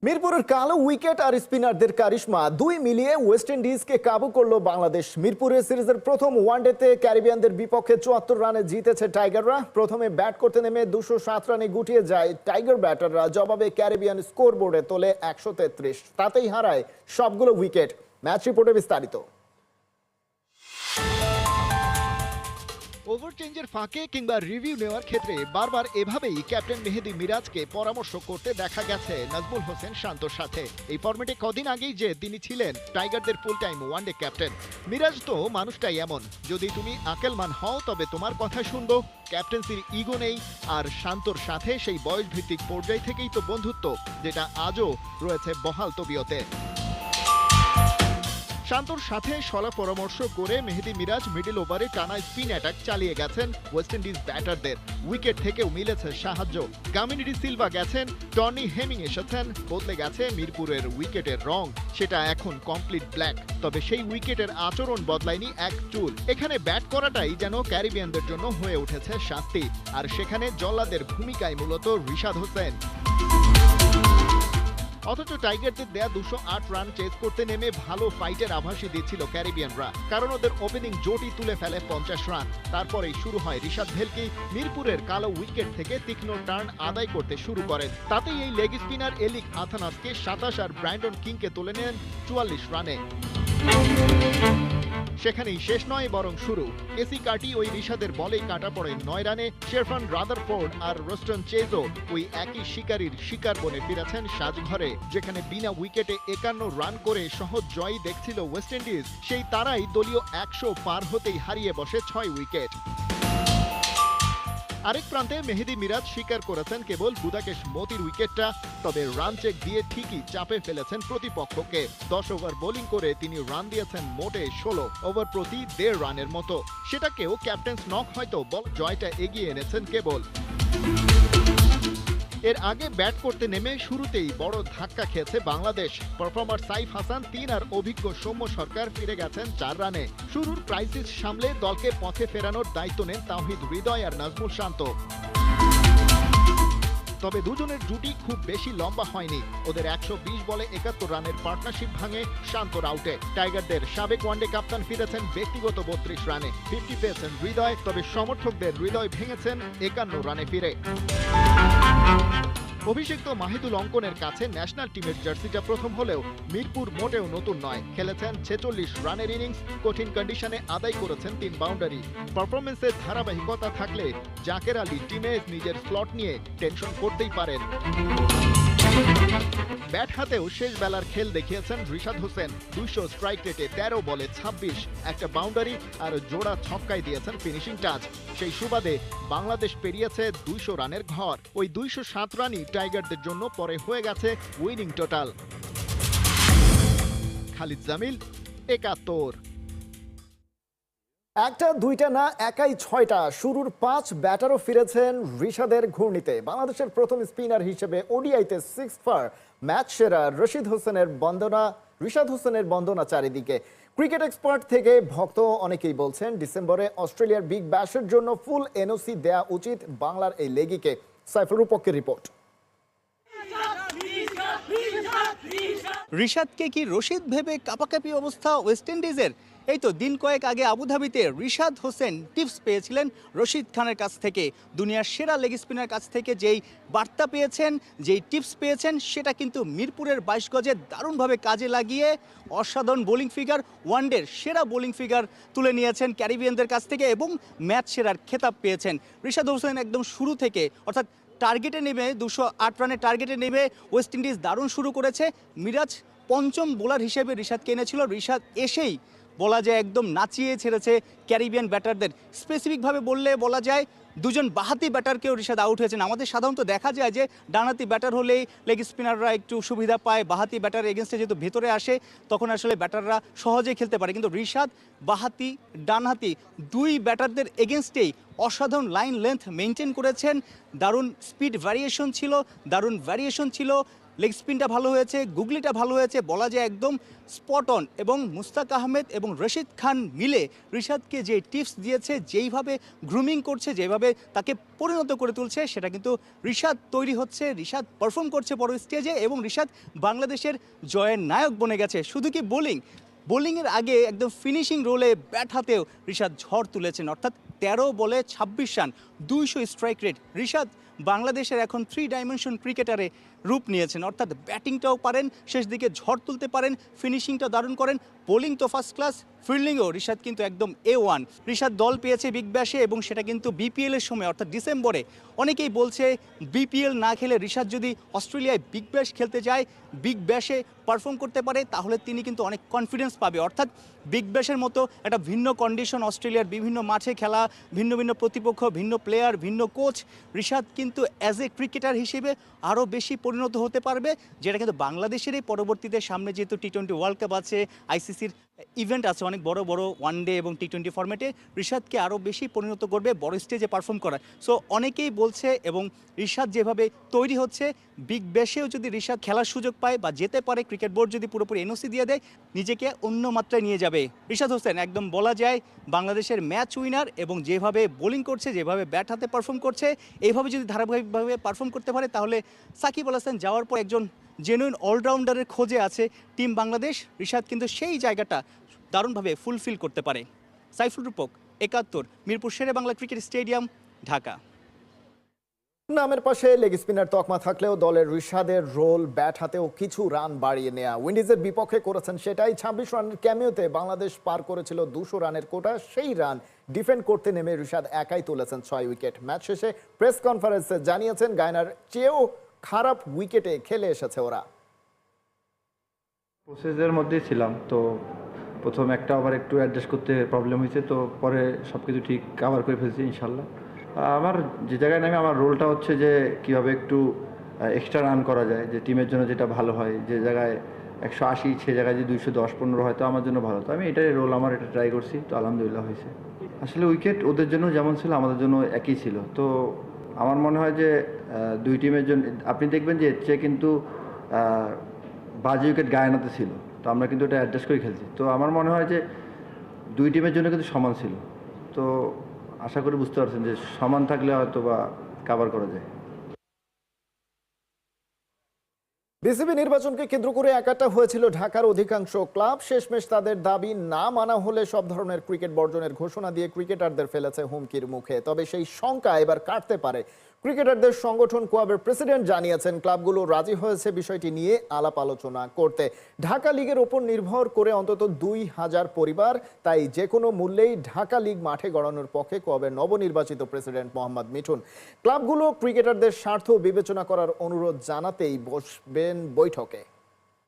মিরপুরের কালো উইকেট আর স্পিনারদের কারিশমা দুই মিলিয়ে ওয়েস্ট ইন্ডিজকে কাবু করলো বাংলাদেশ। মিরপুরে সিরিজের প্রথম ওয়ানডেতে ক্যারিবিয়ানদের বিপক্ষে ৭৪ রানে জিতেছে টাইগাররা। প্রথমে ব্যাট করতে নেমে ২০৭ রানে গুটিয়ে যায় টাইগার ব্যাটাররা। জবাবে ক্যারিবিয়ান স্কোরবোর্ডে তোলে ১৩৩, তাতেই হারায় সবগুলো উইকেট। ম্যাচ রিপোর্টে বিস্তারিত। ওভার চেঞ্জের ফাঁকে কিংবা রিভিউ নেওয়ার ক্ষেত্রে বারবার এভাবেই ক্যাপ্টেন মেহেদী মিরাজকে পরামর্শ করতে দেখা গেছে নাজমুল হোসেন শান্তর সাথে। এই ফরম্যাটে কদিন আগেই যে তিনি ছিলেন টাইগারদের full time one day captain. Miraz তো মানুষটাই এমন, যদি তুমি আকেলমান হও তবে তোমার কথা শুনবো। ক্যাপ্টেন্সির ইগো নেই, আর শান্তর সাথে সেই বয়সভিত্তিক পর্যায় থেকেই তো বন্ধুত্ব, যেটা আজও রয়েছে বহাল তবিয়তে। শান্তর সাথে সলা পরামর্শ করে মেহেদী মিরাজ মিডল ওভারে টানা স্পিন অ্যাটাক চালিয়ে গেছেন ওয়েস্ট ইন্ডিজ ব্যাটারদের। উইকেট থেকেও মিলেছে সাহায্য। কামিনী ডি সিলভা গেছেন, টনি হেমিং এসেছেন, বদলে গেছে মিরপুরের উইকেটের রং, সেটা এখন কমপ্লিট ব্ল্যাক। তবে সেই উইকেটের আচরণ বদলায়নি এক চুল। এখানে ব্যাট করাটাই যেন ক্যারিবিয়ানদের জন্য হয়ে উঠেছে শাস্তি, আর সেখানে জল্লাদের ভূমিকায় মূলত রিশাদ হোসেন। অথচ টাইগারদের দেয়া ২০৮ রান চেস করতে নেমে ভালো ফাইটের আভাসই দিচ্ছিল ক্যারিবিয়ানরা, কারণ ওদের ওপেনিং জোটই তুলে ফেলে ৫০ রান। তারপরেই শুরু হয় রিশাদ ভেলকি মিরপুরের কালো উইকেট থেকে তীক্ষ্ণ টার্ন আদায় করতে শুরু করেন। তাতেই এই লেগ স্পিনার এলিক আথানাসকে ২৭ আর ব্র্যান্ডন কিংকে তুলে নেন ৪৪ রানে। সেখানেই শেষ নয় বরং শুরু। কেসি কার্টি ওই রিশাদের বলেই কাটা পড়ে ৯ রানে। শেরফান রাদারফোর্ড আর রোস্টন চেজো ওই একই শিকারীর শিকার বনে ফিরেছেন সাজঘরে, যেখানে বিনা উইকেটে ৫১ রান করে সহজ জয়ই দেখছিল ওয়েস্ট ইন্ডিজ। সেই তারাই দলীয় ১০০ পার হতেই হারিয়ে বসে ৬ উইকেট। আরেক প্রান্তে মেহেদী মিরাজ স্বীকার করেছেন কেবল বুদাকেশ মোতির উইকেটটা, তবে রান চেক দিয়ে ঠিকই চাপে ফেলেছেন প্রতিপক্ষকে। ১০ ওভার বোলিং করে তিনি রান দিয়েছেন মোটে ১৬, ওভার প্রতি ১.৫ রানের মতো। সেটাকেও ক্যাপ্টেন্স নক হয়তো বল জয়টা এগিয়ে এনেছেন কেবল। এর আগে ব্যাট করতে নেমে শুরুতেই বড় ধাক্কা খেয়েছে বাংলাদেশ। পারফর্মার সাইফ হাসান ৩ আর অভিজ্ঞ সৌম্য সরকার ফিরে গেছেন ৪ রানে। শুরুর ক্রাইসিস সামলে দলকে পথে ফেরানোর দায়িত্ব নেন তাওহিদ হৃদয় আর নাজমুল শান্ত। তবে দুজনের জুটি খুব বেশি লম্বা হয়নি। ওদের ১২০ বলে ৭১ রানের পার্টনারশিপ ভাঙে শান্তর আউটে। টাইগারদের সাবেক ওয়ানডে কাপ্তান ফিরেছেন ব্যক্তিগত ৩২ রানে। 50 পেয়েছেন হৃদয়, তবে সমর্থকদের হৃদয় ভেঙেছেন ৫১ রানে ফিরে। অভিষিক্ত মাহিদুল অঙ্কনের কাছে ন্যাশনাল টিমের জার্সিটা প্রথম হলেও মিরপুর মোটেও নতুন নয়। খেলেছেন ৪৬ রানের ইনিংস, কঠিন কন্ডিশনে আদায় করেছেন ৩ বাউন্ডারি। পারফরমেন্সের ধারাবাহিকতা থাকলে জাকের আলী টিমে নিজের স্লট নিয়ে টেনশন করতেই পারেন। ব্যাট হাতেও শেষ বেলার খেল দেখিয়েছেন রিশাদ হোসেন। ২০০ স্ট্রাইক রেটে ১৩ বলে ২৬, একটা বাউন্ডারি আর জোড়া ছক্কায় দিয়েছেন ফিনিশিং টাচ। সেই সুবাদে বাংলাদেশ পেরিয়েছে ২০০ রানের ঘর। ওই ২০৭ রানই টাইগারদের জন্য পরে হয়ে গেছে উইনিং টোটাল। খালিদ জামিল, ৭১। একটা দুইটা না, একাই ৬টা। শুরুর ৫ ব্যাটারও ফিরেছেন রিশাদের ঘূর্ণিতে। বাংলাদেশের প্রথম স্পিনার হিসেবে ওডিআইতে 6 ফর ম্যাচ সেরা রিশাদ হোসেনের বন্দনা চারিদিকে। ক্রিকেট এক্সপার্ট থেকে ভক্ত অনেকেই বলছেন ডিসেম্বরে অস্ট্রেলিয়ার বিগ ব্যাশের জন্য ফুল এনওসি দেয়া উচিত বাংলার এই লেগিকে। সাইফুল রূপকের রিপোর্ট। রিশাদকে কি রশিদ ভেবে কাপাকাপি অবস্থা ওয়েস্ট ইন্ডিজের? এই তো দিন কয়েক আগে আবুধাবিতে রিশাদ হোসেন টিপস পেয়েছিলেন রশিদ খানের কাছ থেকে। দুনিয়ার সেরা লেগ স্পিনার কাছ থেকে যেই বার্তা পেয়েছেন, যেই টিপস পেয়েছেন, সেটা কিন্তু মিরপুরের ২২ গজে দারুণভাবে কাজে লাগিয়ে অসাধারণ বোলিং ফিগার, ওয়ানডের সেরা বোলিং ফিগার তুলে নিয়েছেন ক্যারিবিয়ানদের কাছ থেকে এবং ম্যাচ সেরার খেতাব পেয়েছেন। রিশাদ হোসেন একদম শুরু থেকে, অর্থাৎ টার্গেটে নেমে ২০৮ রানের টার্গেটে নেমে ওয়েস্ট ইন্ডিজ দারুণ শুরু করেছে। মিরাজ পঞ্চম বোলার হিসেবে রিশাদকে এনেছিল। রিশাদ এসেই বলা যায় একদম নাচিয়ে ছেড়েছে ক্যারিবিয়ান ব্যাটারদের। স্পেসিফিকভাবে বললে বলা যায় দুজন বাহাতি ব্যাটারকেও রিশাদ আউট হয়েছেন। আমাদের সাধারণত দেখা যায় যে ডানহাতি ব্যাটার হলেই লেগ স্পিনাররা একটু সুবিধা পায়, বাহাতি ব্যাটার এগেনস্টে যেহেতু ভেতরে আসে তখন আসলে ব্যাটাররা সহজেই খেলতে পারে। কিন্তু রিশাদ বাহাতি ডানহাতি দুই ব্যাটারদের এগেনস্টেই অসাধারণ লাইন লেন্থ মেনটেন করেছেন। দারুণ স্পিড ভ্যারিয়েশন ছিল, লেগ স্পিনটা ভালো হয়েছে, গুগলিটা ভালো হয়েছে, বলা যায় একদম স্পট অন। এবং মুস্তাক আহমেদ এবং রশিদ খান মিলে রিশাদকে যে টিপস দিয়েছে, যেইভাবে গ্রুমিং করছে, যেভাবে তাকে পরিণত করে তুলছে, সেটা কিন্তু রিশাদ তৈরি হচ্ছে, রিশাদ পারফর্ম করছে বড় স্টেজে এবং রিশাদ বাংলাদেশের জয়ের নায়ক বনে গেছে। শুধু কি বোলিংয়ের আগে একদম ফিনিশিং রোলে ব্যাট হাতেও রিশাদ ঝড় তুলেছেন, অর্থাৎ 13 বলে 26 রান, 200 স্ট্রাইক রেট। রিশাদ বাংলাদেশের এখন 3 ডাইমেনশন ক্রিকেটারে রূপ নিয়েছেন, অর্থাৎ ব্যাটিংটাও পারেন, শেষ দিকে ঝড় তুলতে পারেন, ফিনিশিংটা দারুণ করেন, বোলিং তো ফার্স্ট ক্লাস, ফিল্ডিংও রিশাদ কিন্তু একদম A1। রিশাদ দল পেয়েছে বিগ ব্যাশে এবং সেটা কিন্তু বিপিএল এর সময়, অর্থাৎ ডিসেম্বরে। অনেকেই বলছে বিপিএল না খেলে রিশাদ যদি অস্ট্রেলিয়ায় বিগ ব্যাশ খেলতে যায়, বিগ ব্যাশে পারফর্ম করতে পারে, তাহলে তিনি কিন্তু অনেক কনফিডেন্স পাবে। অর্থাৎ বিগ ব্যাশের মতো একটা ভিন্ন কন্ডিশন, অস্ট্রেলিয়ার বিভিন্ন মাঠে খেলা, ভিন্ন ভিন্ন প্রতিপক্ষ, ভিন্ন প্লেয়ার, ভিন্ন কোচ, রিশাদ কিন্তু অ্যাজ এ ক্রিকেটার হিসেবে আরও বেশি পরিণত হতে পারবে, যেটা কিন্তু বাংলাদেশেরই পরবর্তীতে সামনে যেহেতু টি-20 ওয়ার্ল্ড কাপ আছে, আইসিসির ইভেন্ট আছে অনেক বড় বড়, ওয়ানডে এবং টি-20 ফরম্যাটে রিশাদকে আরও বেশি পরিণত করবে বড় স্টেজে পারফর্ম করা। সো অনেকেই বলছে, এবং রিশাদ যেভাবে তৈরি হচ্ছে, বিগ ব্যাশেও যদি রিশাদ খেলার সুযোগ পায় বা যেতে পারে, ক্রিকেট বোর্ড যদি পুরোপুরি এনওসি দিয়ে দেয়, নিজেকে অন্য মাত্রায় নিয়ে যাবে রিশাদ হোসেন। একদম বলা যায় বাংলাদেশের ম্যাচ উইনার, এবং যেভাবে বোলিং করছে, যেভাবে ব্যাট হাতে পারফর্ম করছে, এইভাবে যদি ধারাবাহিকভাবে পারফর্ম করতে পারে, তাহলে সাকিব আল হাসান যাওয়ার পর একজন জেনুইন অলরাউন্ডারের খোঁজে আছে টিম বাংলাদেশ। রিশাদ কিন্তু সেই জায়গাটা দারুণভাবে ফুলফিল করতে পারে। সাইফুল রূপক, 71, মিরপুর শেরে বাংলা ক্রিকেট স্টেডিয়াম, ঢাকা। নামের পাশে লেগ স্পিনার তকমা থাকলেও দলের রিশাদের রোল ব্যাট হাতেও কিছু রান বাড়িয়ে নেওয়া। উইন্ডিজের বিপক্ষে করেছেন সেটাই। 26 রানের ক্যামিওতে বাংলাদেশ পার করেছিল 200 রানের কোটা। সেই রান ডিফেন্ড করতে নেমে রিশাদ একাই তুলেছেন 6 উইকেট। ম্যাচ শেষে প্রেস কনফারেন্সে জানিয়েছেন গায়নার চেয়েও খারাপ উইকেটে খেলে এসেছে ওরা। প্রসেসের মধ্যেই ছিলাম, তো প্রথম একটা ওভার একটু অ্যাডজাস্ট করতে প্রবলেম হয়েছে, তো পরে সব কিছু ঠিক কাভার করে ফেলছি ইনশাল্লাহ। আমার যে জায়গায় নামে আমার রোলটা হচ্ছে যে কীভাবে একটু এক্সট্রা রান করা যায়, যে টিমের জন্য যেটা ভালো হয়। যে জায়গায় 180 সে জায়গায় যে 210-15 হয়, তো আমার জন্য ভালো। তো আমি এটাই রোল, আমার এটা ট্রাই করছি, তো আলহামদুলিল্লাহ হয়েছে। আসলে উইকেট ওদের জন্য যেমন ছিল আমাদের জন্য একই ছিল। তো আমার মনে হয় যে দুই টিমের জন্য আপনি দেখবেন যে এর চেয়ে কিন্তু বাজে উইকেট গায়ানাতে ছিল, তো আমরা কিন্তু এটা অ্যাডজাস্ট করে খেলছি। তো আমার মনে হয় যে দুই টিমের জন্য কিন্তু সমান ছিল। তো আশা করি বুঝতে পারছেন যে সমান থাকলে হয়তো বা কাভার করা যায়। বিসিবি নির্বাচনকে কেন্দ্র করে একাটা হয়েছিল ঢাকার অধিকাংশ ক্লাব। শেষমেশ তাদের দাবি না মানা হলে সব ধরনের ক্রিকেট বর্জনের ঘোষণা দিয়ে ক্রিকেটারদের ফেলেছে হুমকির মুখে। তবে সেই শঙ্কা এবার কাটতে পারে। ক্রিকেটারদের সংগঠন কোয়াবের প্রেসিডেন্ট জানিয়েছেন ক্লাবগুলো রাজি হয়েছে বিষয়টি নিয়ে আলাপ আলোচনা করতে। ঢাকা লিগের ওপর নির্ভর করে অন্তত 2000 পরিবার, তাই যে কোনো মূল্যেই ঢাকা লিগ মাঠে গড়ানোর পক্ষে কোয়াবের নবনির্বাচিত প্রেসিডেন্ট মোহাম্মদ মিঠুন। ক্লাবগুলো ক্রিকেটারদের স্বার্থ বিবেচনা করার অনুরোধ জানাতেই বসবেন বৈঠকে।